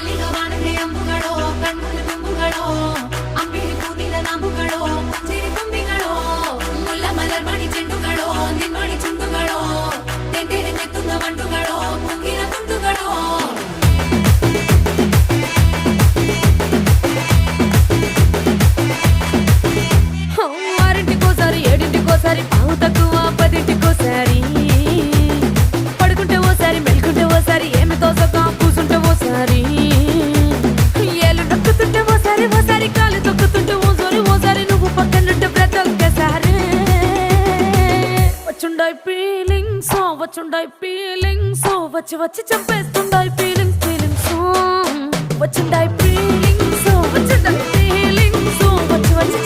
ಅಲ್ಲಿಗ ವಾನದೆ ಅಂಬುಗಳೋ ಕಣ್ಮುಲ ತುಂಬುಗಳೋ ಅಂಬಿಳಿ ಕೂದಿದ ನಾಂಬುಗಳೋ ಮುಂಜಿರಿ ತುಂಬಿಗಳೋ ಮುಲ್ಲ ಮಲರ್ ಮಣಿ ಚೆಂಡುಗಳೋ ನಿನ್ಮಣಿ ಚುಂಡುಗಳೋ ತೆಂಡೆರೆ ನೆತ್ತುದ ಮಂಡುಗಳೋ ಮುಂಗಿನ ತುಂಡುಗಳೋ ఆరింటికోసారి ఏడింటికోసారి పావు తక్కువ పదింటికోసారి పడుకుంటే ఓసారి మెలుకుంటే ఓసారి ఏమి తోసక కూసుంటే ఓసారి ఏలు నొక్కుతుంటే ఓసారి ఓసారి కాలు తొక్కుతుంటే ఓసారి నువ్వు పక్కనుంటే బ్రతొక్కసారి వచ్చుండాయి ఫీలింగ్స్ వచ్చి వచ్చి చంపేస్తుండాయి ఫీలింగ్స్ వచ్చుండాయి ఫీలింగ్స్ వచ్చి వచ్చి